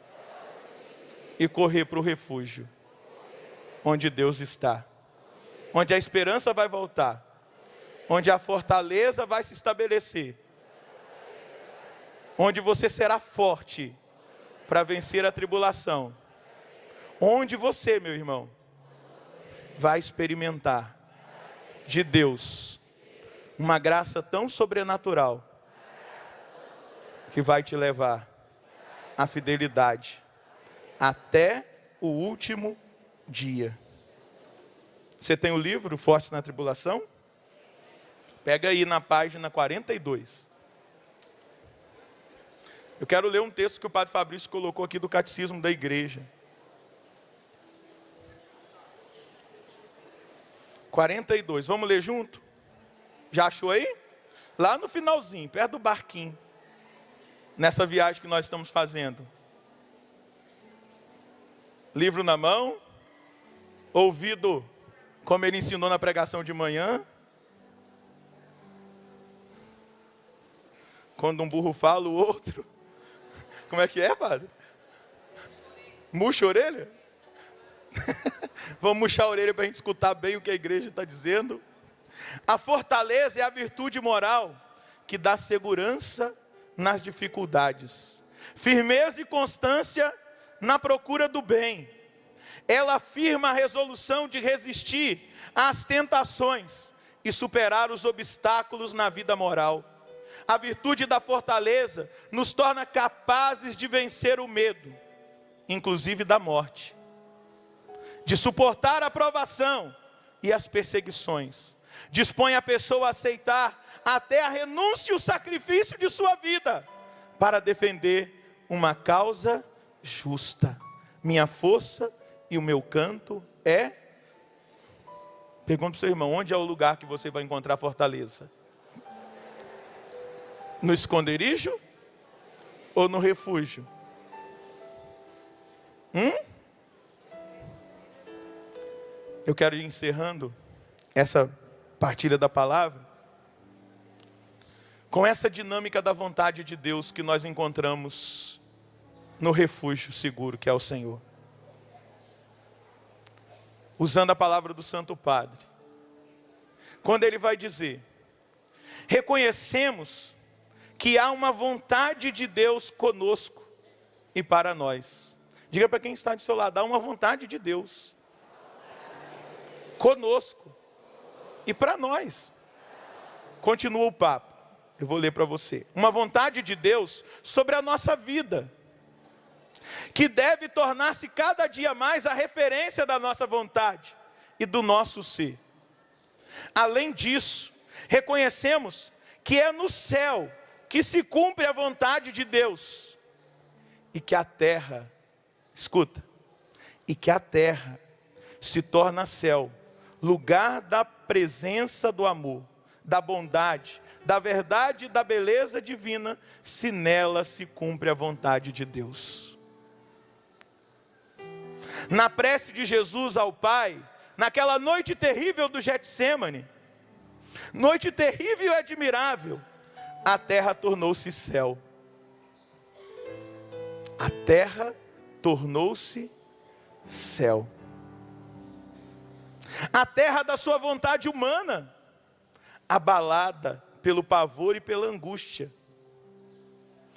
e correr para o refúgio, onde Deus está, onde a esperança vai voltar, onde a fortaleza vai se estabelecer, onde você será forte para vencer a tribulação, onde você, meu irmão, vai experimentar de Deus uma graça tão sobrenatural que vai te levar à fidelidade até o último dia. Você tem o livro Forte na Tribulação? Pega aí na página 42. Eu quero ler um texto que o Padre Fabrício colocou aqui do Catecismo da Igreja. 42, vamos ler junto? Já achou aí? Lá no finalzinho, perto do barquinho. Nessa viagem que nós estamos fazendo. Livro na mão. Ouvido, como ele ensinou na pregação de manhã. Quando um burro fala, o outro. Como é que é, padre? Murcha a orelha? Vamos murchar a orelha para a gente escutar bem o que a igreja está dizendo. A fortaleza é a virtude moral que dá segurança nas dificuldades, firmeza e constância na procura do bem. Ela afirma a resolução de resistir às tentações e superar os obstáculos na vida moral. A virtude da fortaleza nos torna capazes de vencer o medo, inclusive da morte, de suportar a provação e as perseguições. Dispõe a pessoa a aceitar até a renúncia e o sacrifício de sua vida para defender uma causa justa. Minha força e o meu canto é... Pergunta para o seu irmão, onde é o lugar que você vai encontrar fortaleza? No esconderijo ou no refúgio? Eu quero ir encerrando essa partilha da palavra com essa dinâmica da vontade de Deus que nós encontramos no refúgio seguro que é o Senhor. Usando a palavra do Santo Padre, quando ele vai dizer: reconhecemos que há uma vontade de Deus conosco e para nós. Diga para quem está do seu lado, há uma vontade de Deus conosco e para nós. Continua o papo, eu vou ler para você. Uma vontade de Deus sobre a nossa vida, que deve tornar-se cada dia mais a referência da nossa vontade e do nosso ser. Além disso, reconhecemos que é no céu que se cumpre a vontade de Deus, e que a terra, escuta, e que a terra se torna céu, lugar da presença do amor, da bondade, da verdade e da beleza divina, se nela se cumpre a vontade de Deus. Na prece de Jesus ao Pai, naquela noite terrível do Getsêmani, noite terrível e admirável, a terra tornou-se céu. A terra tornou-se céu. A terra da sua vontade humana, abalada pelo pavor e pela angústia,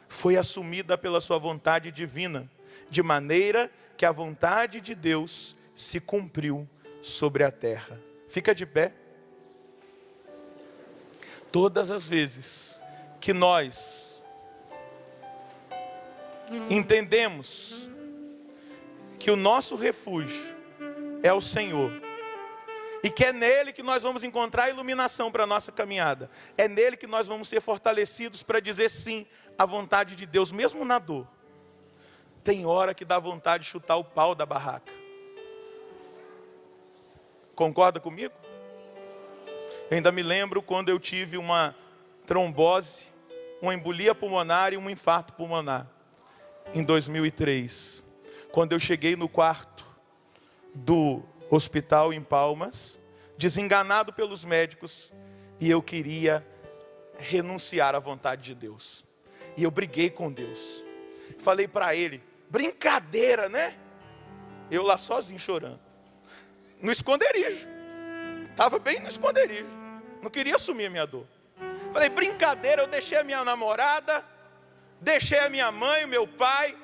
foi assumida pela sua vontade divina, de maneira que a vontade de Deus se cumpriu sobre a terra. Fica de pé. Todas as vezes que nós entendemos que o nosso refúgio é o Senhor. E que é nele que nós vamos encontrar iluminação para a nossa caminhada. É nele que nós vamos ser fortalecidos para dizer sim à vontade de Deus, mesmo na dor. Tem hora que dá vontade de chutar o pau da barraca. Concorda comigo? Eu ainda me lembro quando eu tive uma trombose, uma embolia pulmonar e um infarto pulmonar. Em 2003. Quando eu cheguei no quarto do hospital em Palmas, desenganado pelos médicos, e eu queria renunciar à vontade de Deus. E eu briguei com Deus. Falei para ele, brincadeira, né? Eu lá sozinho chorando. No esconderijo. Estava bem no esconderijo. Não queria assumir a minha dor. Falei, brincadeira, eu deixei a minha namorada, deixei a minha mãe, o meu pai,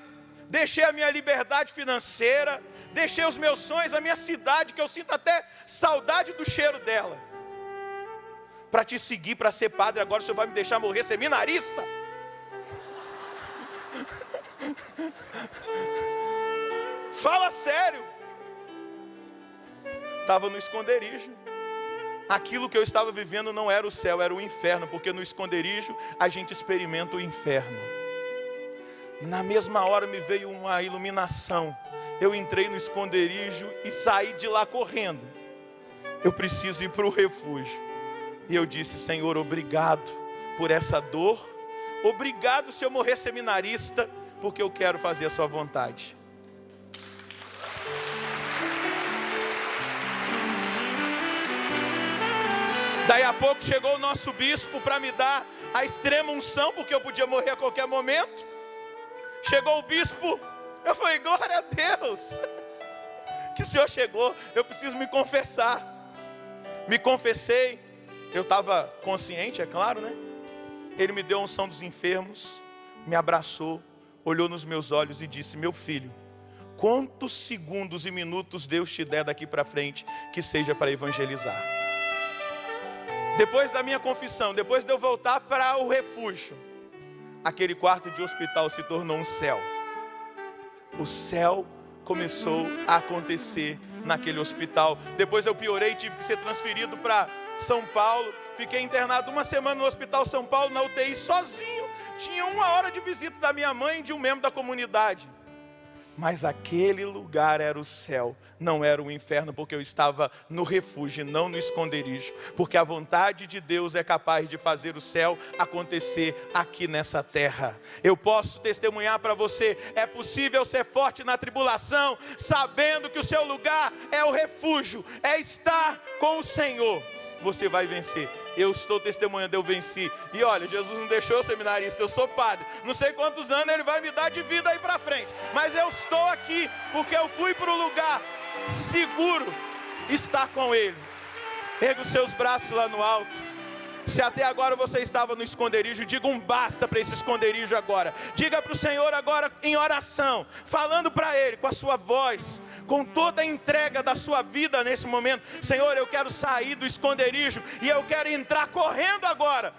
deixei a minha liberdade financeira, deixei os meus sonhos, a minha cidade, que eu sinto até saudade do cheiro dela, para te seguir, para ser padre. Agora o senhor vai me deixar morrer seminarista? Fala sério. Estava no esconderijo. Aquilo que eu estava vivendo não era o céu, era o inferno, porque no esconderijo a gente experimenta o inferno. Na mesma hora me veio uma iluminação. Eu entrei no esconderijo e saí de lá correndo. Eu preciso ir para o refúgio. E eu disse, Senhor, obrigado por essa dor. Obrigado se eu morrer seminarista, porque eu quero fazer a sua vontade. Daí a pouco chegou o nosso bispo para me dar a extrema unção, porque eu podia morrer a qualquer momento. Chegou o bispo, eu falei, glória a Deus, que o Senhor chegou, eu preciso me confessar. Me confessei, eu estava consciente, é claro, né? Ele me deu a unção dos enfermos, me abraçou, olhou nos meus olhos e disse, meu filho, quantos segundos e minutos Deus te der daqui para frente, que seja para evangelizar. Depois da minha confissão, depois de eu voltar para o refúgio, aquele quarto de hospital se tornou um céu. O céu começou a acontecer naquele hospital. Depois eu piorei, tive que ser transferido para São Paulo. Fiquei internado uma semana no Hospital São Paulo, na UTI, sozinho. Tinha 1 hora de visita da minha mãe e de um membro da comunidade. Mas aquele lugar era o céu, não era o inferno, porque eu estava no refúgio, não no esconderijo. Porque a vontade de Deus é capaz de fazer o céu acontecer aqui nessa terra. Eu posso testemunhar para você, é possível ser forte na tribulação, sabendo que o seu lugar é o refúgio, é estar com o Senhor. Você vai vencer. Eu estou testemunhando, eu venci. E olha, Jesus não deixou eu seminarista, eu sou padre. Não sei quantos anos Ele vai me dar de vida aí para frente, mas eu estou aqui, porque eu fui para o lugar seguro, estar com Ele. Erga os seus braços lá no alto. Se até agora você estava no esconderijo, diga um basta para esse esconderijo agora. Diga para o Senhor agora em oração, falando para Ele com a sua voz, com toda a entrega da sua vida nesse momento. Senhor, eu quero sair do esconderijo e eu quero entrar correndo agora.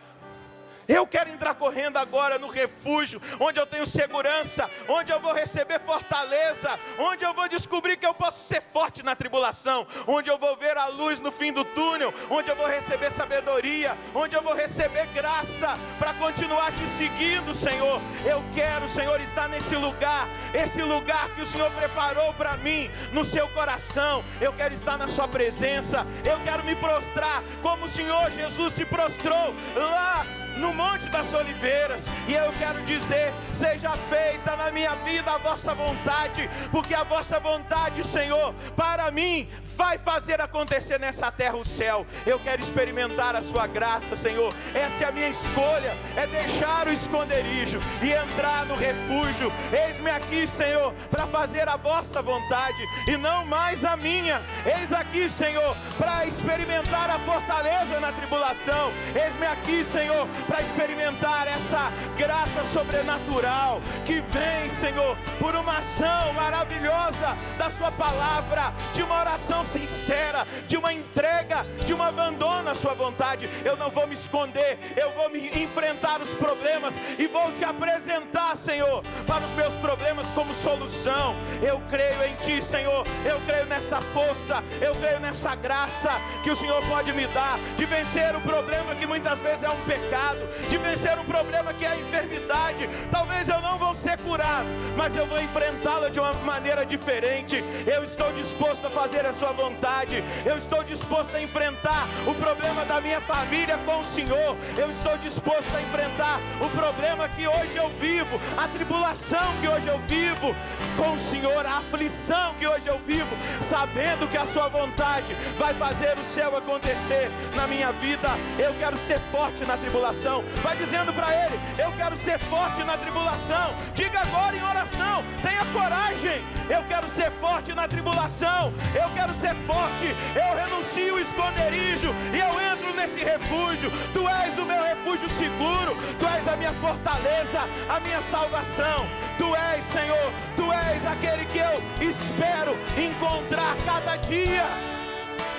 Eu quero entrar correndo agora no refúgio, onde eu tenho segurança, onde eu vou receber fortaleza, onde eu vou descobrir que eu posso ser forte na tribulação, onde eu vou ver a luz no fim do túnel, onde eu vou receber sabedoria, onde eu vou receber graça para continuar te seguindo, Senhor. Eu quero, Senhor, estar nesse lugar, esse lugar que o Senhor preparou para mim, no seu coração. Eu quero estar na sua presença, eu quero me prostrar como o Senhor Jesus se prostrou lá no Monte das Oliveiras, e eu quero dizer, seja feita na minha vida a vossa vontade, porque a vossa vontade, Senhor, para mim, vai fazer acontecer nessa terra o céu. Eu quero experimentar a sua graça, Senhor. Essa é a minha escolha, é deixar o esconderijo e entrar no refúgio. Eis-me aqui, Senhor, para fazer a vossa vontade e não mais a minha. Eis aqui, Senhor, para experimentar a fortaleza na tribulação. Eis-me aqui, Senhor, para experimentar essa graça sobrenatural que vem, Senhor, por uma ação maravilhosa da sua palavra, de uma oração sincera, de uma entrega, de um abandono à sua vontade. Eu não vou me esconder, eu vou me enfrentar os problemas e vou te apresentar, Senhor, para os meus problemas como solução. Eu creio em Ti, Senhor, eu creio nessa força, eu creio nessa graça que o Senhor pode me dar, de vencer o problema que muitas vezes é um pecado, de vencer um problema que é a enfermidade. Talvez eu não vou ser curado, mas eu vou enfrentá-la de uma maneira diferente. Eu estou disposto a fazer a sua vontade, eu estou disposto a enfrentar o problema da minha família com o Senhor, eu estou disposto a enfrentar o problema que hoje eu vivo, a tribulação que hoje eu vivo com o Senhor, a aflição que hoje eu vivo, sabendo que a sua vontade vai fazer o céu acontecer na minha vida. Eu quero ser forte na tribulação. Vai dizendo para Ele: eu quero ser forte na tribulação. Diga agora em oração, tenha coragem. Eu quero ser forte na tribulação, eu quero ser forte. Eu renuncio o esconderijo e eu entro nesse refúgio. Tu és o meu refúgio seguro, Tu és a minha fortaleza, a minha salvação. Tu és, Senhor, Tu és aquele que eu espero encontrar cada dia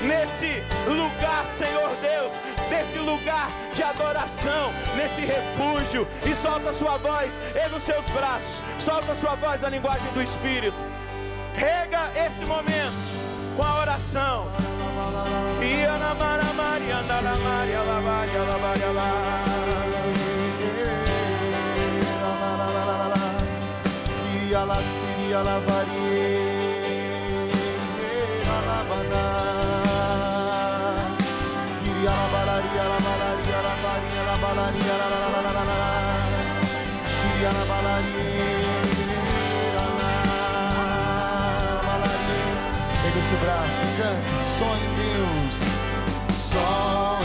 nesse lugar, Senhor Deus, nesse lugar de adoração, nesse refúgio. E solta a sua voz nos seus braços, solta a sua voz na linguagem do Espírito. Rega esse momento com a oração. Pega esse braço, cante, só em Deus, só